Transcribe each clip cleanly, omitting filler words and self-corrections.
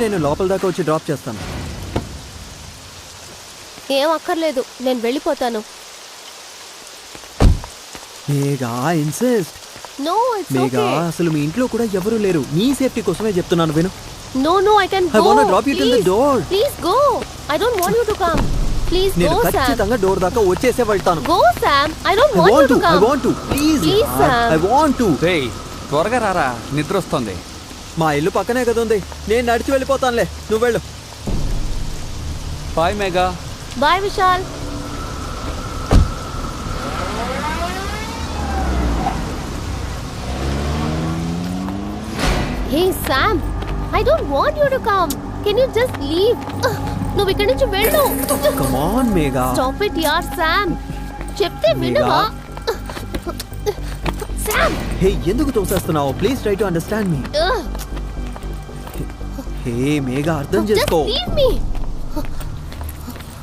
నేను లోపల దాకా వచ్చి డ్రాప్ చేస్తాను. ఏం అక్కర్లేదు, నేను వెళ్ళిపోతాను. Megha insist. No it's Megha okay. అసలు మీ ఇంట్లో కూడా ఎవరు లేరు, నీ సేఫ్టీ కోసమే చెప్తున్నాను విను. No, I can go. I want to drop you till the door. Please go. I don't want you to come. Please నేను go, Sam. ఖచ్చితంగా డోర్ దాకా వచ్చేసే వెళ్తాను. Go, Sam. I don't want you to come. I want to. Please. Sam. I want to. రేయ్ త్వరగా రారా, నిద్ర వస్తుంది. మా ఇల్లు పక్కనే కదా ఉంది, నేను నడిచి వెళ్ళిపోతానులే, నువ్వు వెళ్ళు. Bye Megha. Bye, Vishal. Hey, Sam. I don't want you to come. Can you just leave? నువ్వు ఇక్కడి నుంచి వెళ్ళు. Come on, Megha. Stop it, yaar, Sam. చెప్తే వినవా? Sam. హే, ఎందుకు తోసేస్తున్నావు? ప్లీజ్ ట్రై టు అండర్స్టాండ్ మీ. హే మేఘా, అర్థం చేసుకో. Just leave me.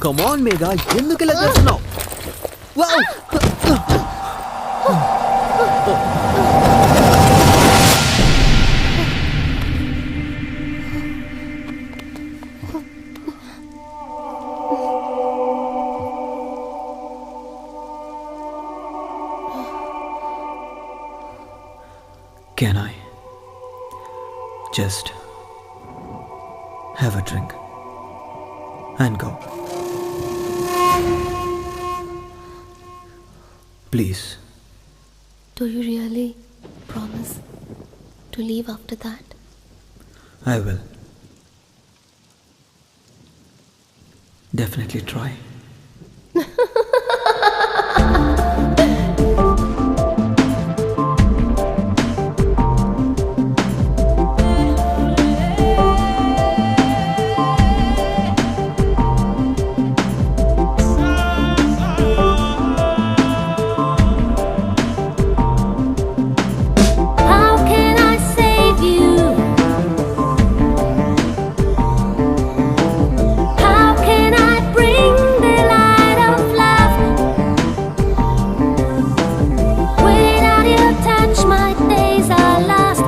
Come on Megha, ఎందుకు ఇలా చేస్తున్నావు? Wow! Can I just have a drink and go? Please. Do you really promise to leave after that? I will. Definitely try. How can I save you? How can I bring the light of love? Without your touch, my days are lost.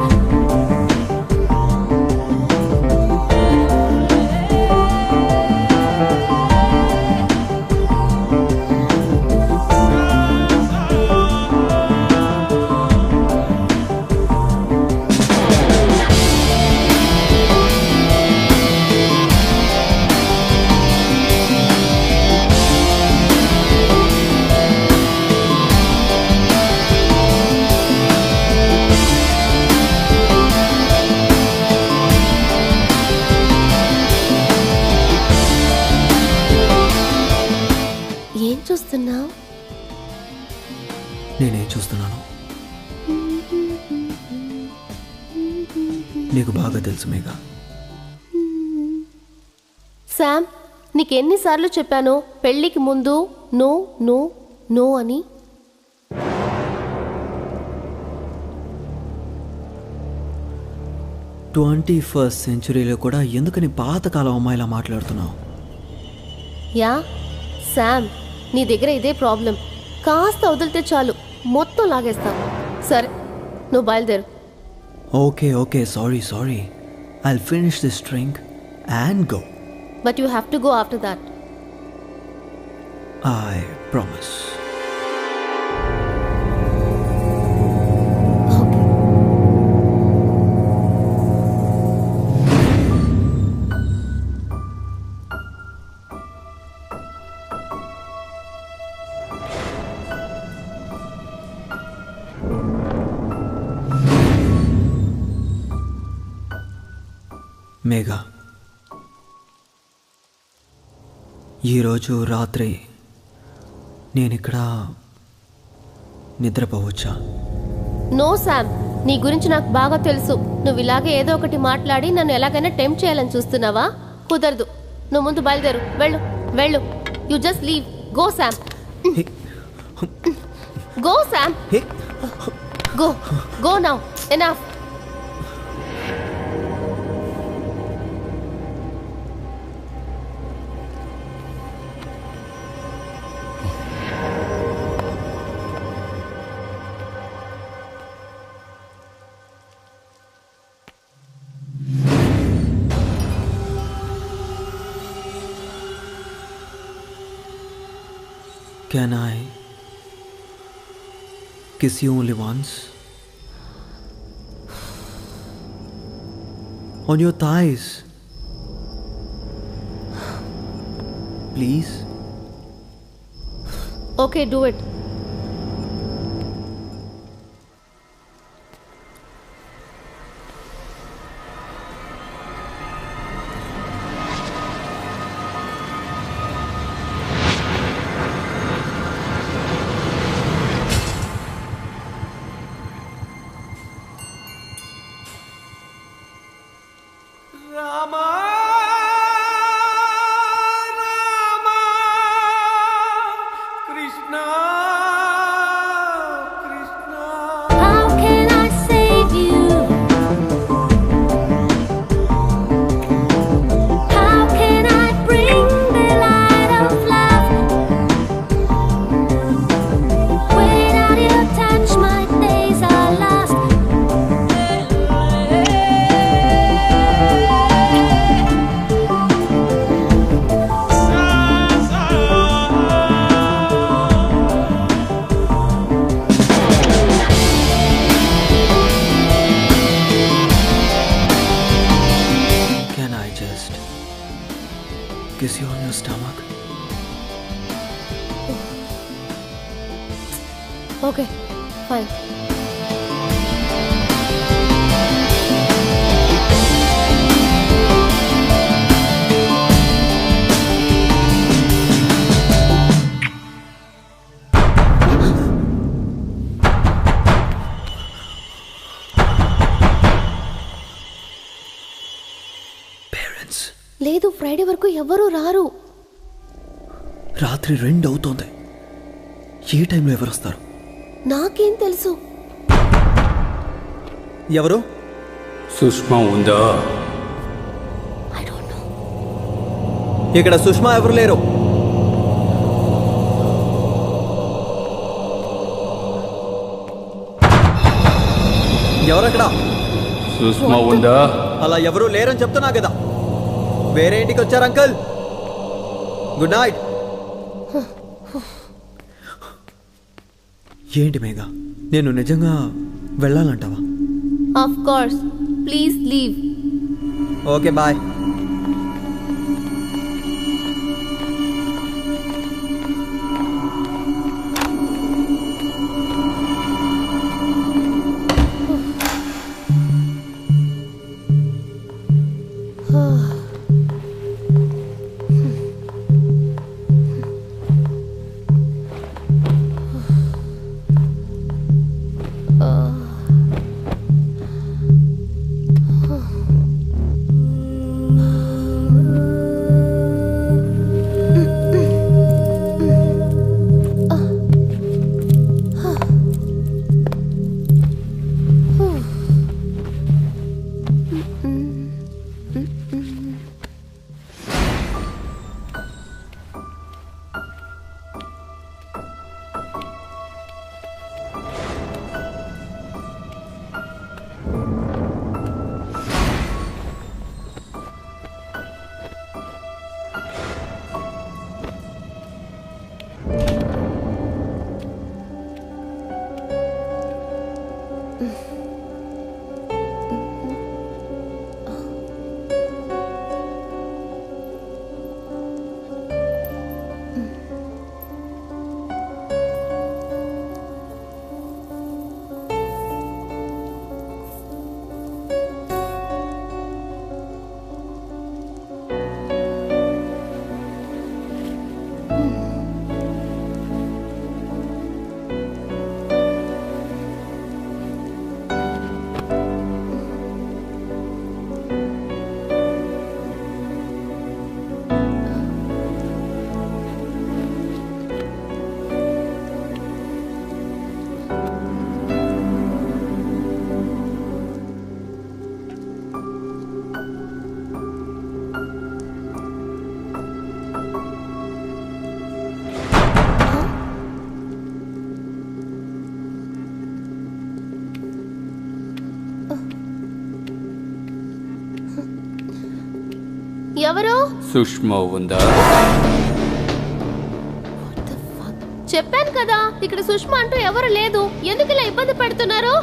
ఏం చూస్తున్నావు? నేనేం చూస్తున్నాను నీకు బాగా తెలుసు Megha. Sam, నీకెన్నిసార్లు చెప్పాను పెళ్ళికి ముందు నో నో నో అని? 21st సెంచురీలో కూడా ఎందుకని పాతకాలం అమ్మాయిలా మాట్లాడుతున్నావు? యా శామ్, నీ దగ్గర ఇదే ప్రాబ్లం. కాస్త వదిలితే చాలు మొత్తం లాగేస్తాం. సరే, నువ్వు బయలుదేరు. Okay sorry. I'll finish this drink and go. But you have to go after that. I promise. Megha, ఈరోజు రాత్రి నేనిక్కడ నిద్రపోవచ్చా? నో శామ్, నీ గురించి నాకు బాగా తెలుసు. నువ్వు ఇలాగే ఏదో ఒకటి మాట్లాడి నన్ను ఎలాగైనా టెంప్ట్ చేయాలని చూస్తున్నావా? కుదరదు. నువ్వు ముందు బయలుదేరు. వెళ్ళు. You just leave. Go Sam. Go Sam. Go now. Enough. Can I kiss you only once? On your thighs. Please? Okay do it. How can I save you? How can I bring the light of love? Without your touch, my days are lost. Can I just kiss you on your stomach? Okay fine. Parents, లేదు, Friday వరకు ఎవ్వరూ రారు. రాత్రి 2 అవుతోంది. ఏ టైంలో ఎవరు వస్తారు? నాకేం తెలుసు? ఎవరు? సుష్మా ఉందా? I don't know. ఇక్కడ సుష్మా ఎవరు లేరు. ఎవరక్కడ? సుష్మా ఉందా? అలా ఎవరూ లేరని చెప్తున్నా కదా. వేరే ఇంటికి వచ్చారు అంకుల్. Good night. ఏంటి మేఘా, నేను నిజంగా వెళ్ళాలంటావా? Of course, please leave. Okay bye. ఎవరు? సుష్మా ఉందా? చెప్పాను కదా ఇక్కడ సుష్మా అంటూ ఎవరు లేదు. ఎందుకు ఇలా ఇబ్బంది పెడుతున్నారు?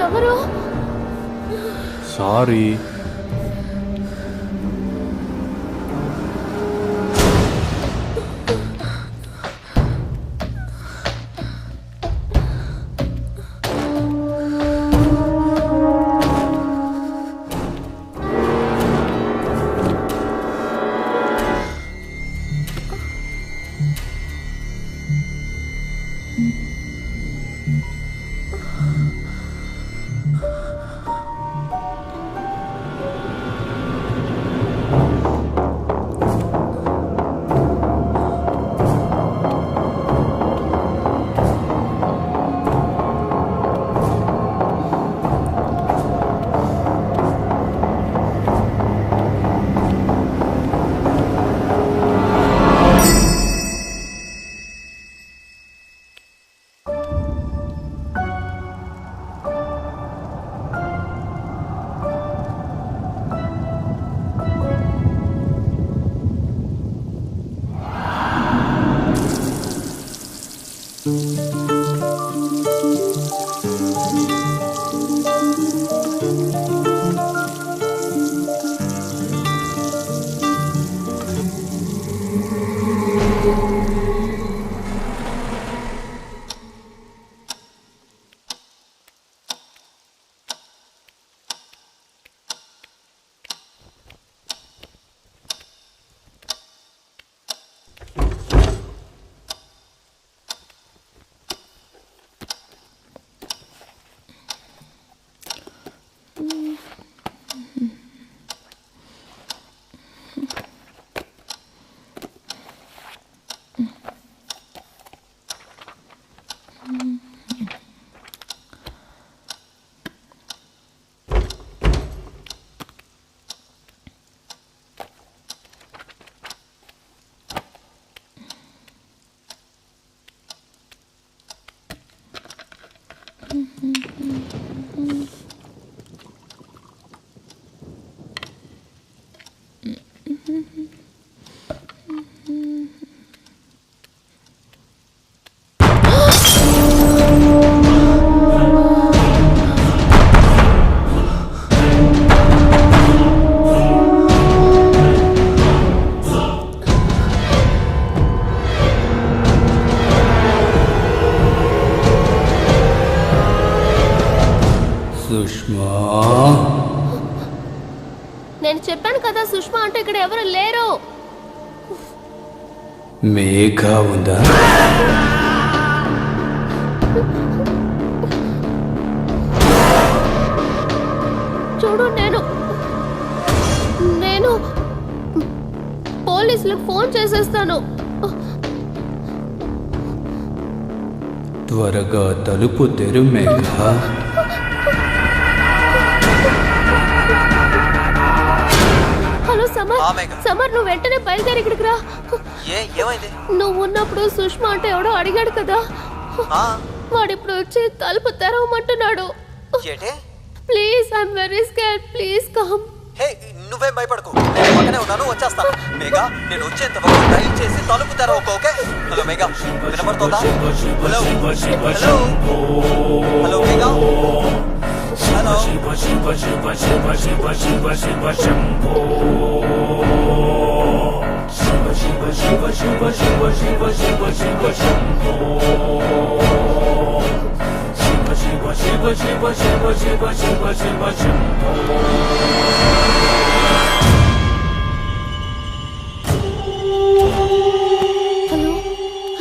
ఎవరు? సారీ. సుష్మా, నేను చెప్పాను కదా సుష్మా అంటే ఇక్కడ ఎవరు లేరు. మేఘ ఉందా? చూడు, నేను పోలీసులకు ఫోన్ చేసేస్తాను. త్వరగా తలుపు తెరు మేఘ. హలో సమర్. సమర్, నువ్వు వెంటనే బయలుదేరి ఇక్కడికి రా. ఏమైంది? నువ్వు ఉన్నప్పుడు సుష్మా అంటే ఎవడో అడిగాడు కదా, వాడిప్పుడు వచ్చి తలుపు తెరవమంటున్నాడు. Please, I'm very scared. Please come. Hey, నువ్వేం భయపడకు, నేను పక్కనే ఉన్నాను, వచ్చేస్తాను. మేఘా, నేను వచ్చేంత వరకు దయచేసి తలుపు తెరవకు, ఓకే? హలో మేఘా, వినపడుతోందా? Hello hello hello Megha, hello. Hello,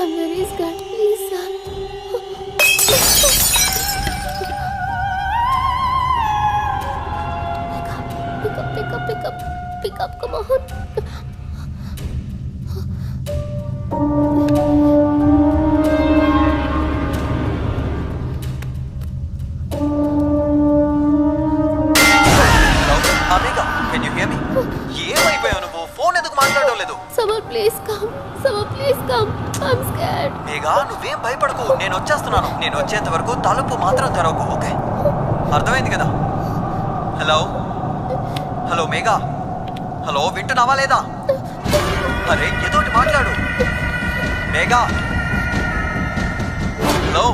I'm very scared. Please sir. Pick up, come on. Please come. I'm scared. Megha నువ్వేం భయపడకు, నేను వచ్చేస్తున్నాను. నేను వచ్చేంత వరకు తలుపు మాత్రం తెరవకు, ఓకే? అర్థమైంది కదా? హలో హలో మేఘా, హలో వింటున్నావా లేదా? అరే ఏదోటి మాట్లాడు మేఘా. హలో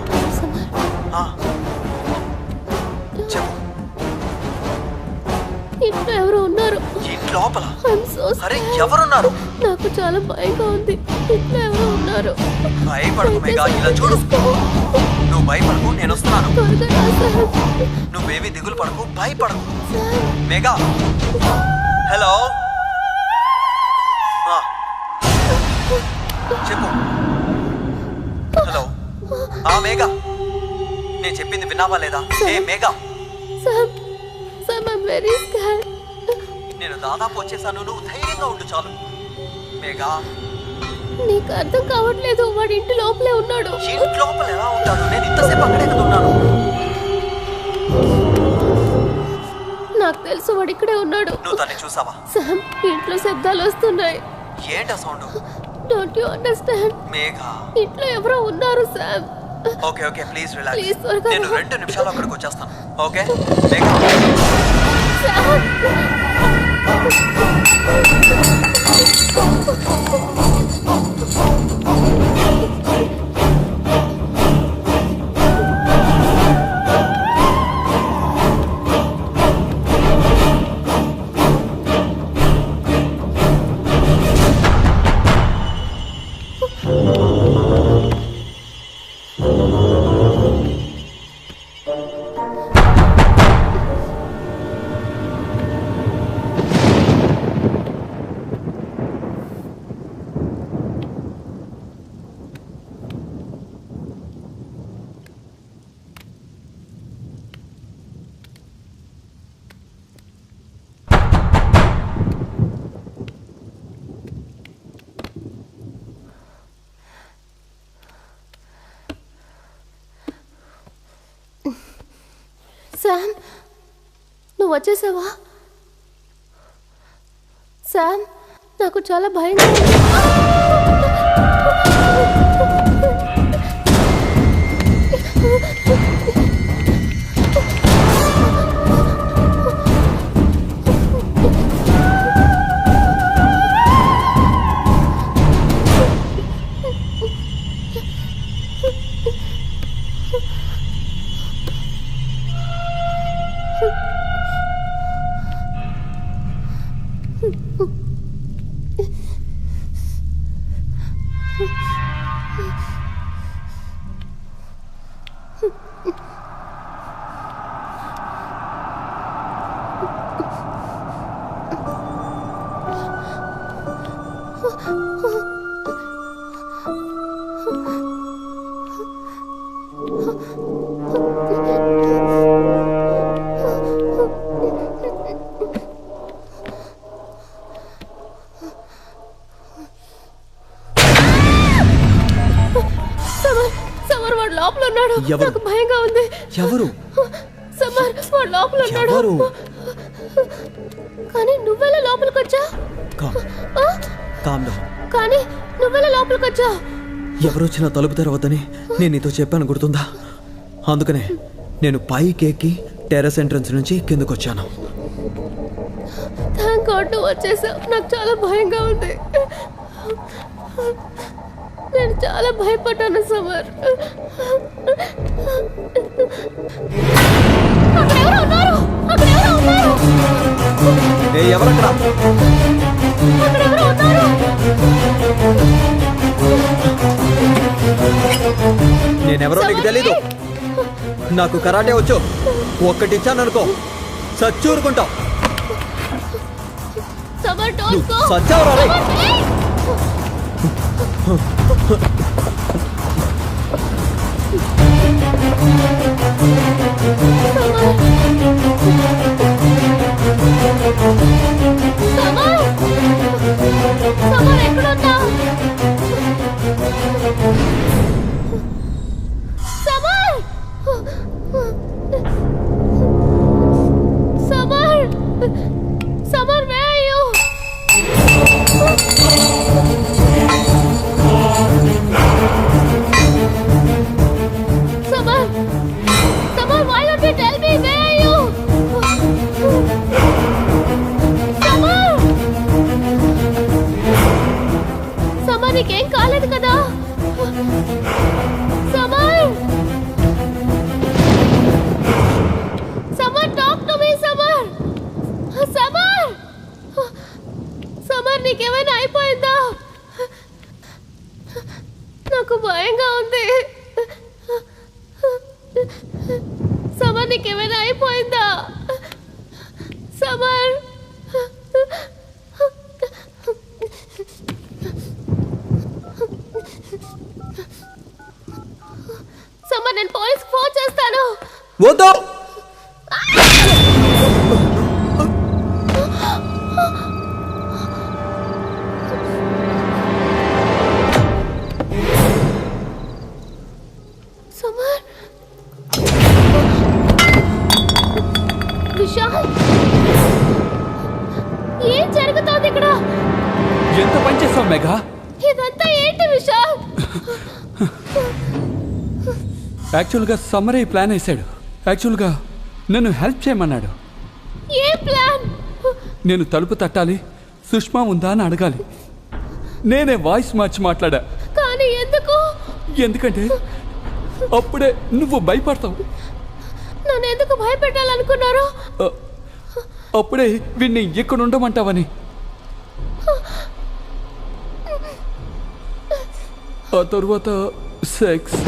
ఆ, చెప్పు. ఇంట్లో ఎవరు ఉన్నారు? ఇంటి లోపల? ఐమ్ సో అరే ఎవరున్నారు? నాకు చాలా భయంగా ఉంది. ఇంట్లో ఎవరు ఉన్నారు? భయపడకు మేఘా, ఇలా చూడు. నువ్వు భయపడకు, నేను వస్తున్నాను. త్వరగా రా సామ్. నువ్వేవి దిగులు పడకు, భయపడకు మేఘా. హలో ఆ, చెప్పు. హలో మేఘా, నేను చెప్పింది విన్నావా లేదా? ఏ Megha, Sam, Sam I'm very scared. నేను దాదాపు వచ్చేసాను, నువ్వు ధైర్యంగా ఉండు చాలు. మేఘా నీకు అర్థం కావట్లేదు, వాడి ఇంటి లోపలే ఉన్నాడు. ఇంటి లోపల ఎలా ఉంటాడు? నేను ఇంతసేపు అక్కడే కదా ఉన్నాను. నాకు తెలుసు వాడు ఇక్కడే ఉన్నాడు. నువ్వు తన్ని చూసావా? సామ్, ఇంట్లో శబ్దాలు వస్తున్నాయి. ఏంటా sound? Don't you understand? Megha ఇంట్లో ఎవరో ఉన్నారు Sam. Okay okay please relax. Please, త్వరగా నేను రా. 2 నిమిషాలు అక్కడికి వచ్చేస్తాను, ఓకే? మేఘా సామ్. శామ్, నువ్వు వచ్చేసావా? శామ్, నాకు చాలా భయంగా ఉంది. లోపల ఉన్నాడు. నాకు భయంగా ఉంది. ఎవరు? సమర్, వాడు లోపల ఉన్నాడు. ఎవరు? కానీ నువ్వెలా లోపలికి వచ్చా? కానీ నువ్వెలా లోపలికి వచ్చా? ఎవరొచ్చినా తలుపు తెరవద్దని నేను నీతో చెప్పాను, గుర్తుందా? అందుకనే నేను పైకి ఎక్కి టెర్రస్ ఎంట్రన్స్ నుంచి కిందకు వచ్చాను. థ్యాంక్ గాడ్ నువ్వు వచ్చేసావు. నాకు చాలా భయంగా ఉంది. నేను చాలా భయపడ్డాను సమర్. అక్కడెవరో ఉన్నారు. అక్కడెవరో ఉన్నారు. ఎవరక్కడ? అక్కడెవరో ఉన్నారు. నేనెవరో నీకు తెలీదు. నాకు కరాటే వచ్చు. ఒక్కటిచ్చాను అనుకో, సచ్చూరుకుంటావు. Samar, don't go. సచ్చావురా రే. సమర్, ఎక్కడున్నావు? Samar, Samar, Samar, where are you? కదా. Samar, Samar, talk to me. Samar, Samar, Samar, నీకేమైనా అయిపోయిందా? నాకు భయంగా ఉంది. సమర్, నీకేమైనా అయిపోయిందా? సమర్, సమర్, నేను పోలీస్కి ఫోన్ చేస్తాను. వద్దు. సమర్, విశాల్, ఏం జరుగుతోంది ఇక్కడ? ఎంత పని చేసావు మేఘా? ఇదంతా ఏంటి విశాల్? యాక్చువల్గా సమ్మరే ఈ ప్లాన్ వేసాడు. యాక్చువల్గా నన్ను హెల్ప్ చేయమన్నాడు. ఏ ప్లాన్? నేను తలుపు తట్టాలి, సుష్మా ఉందా అని అడగాలి. నేనే వాయిస్ మార్చి మాట్లాడా. కానీ ఎందుకు? ఎందుకంటే అప్పుడే నువ్వు భయపడతావు. నన్ను ఎందుకు భయపెట్టాలనుకున్నారు? అప్పుడే వీడిని ఎక్కడ ఉండమంటావని. ఆ తరువాత సెక్స్.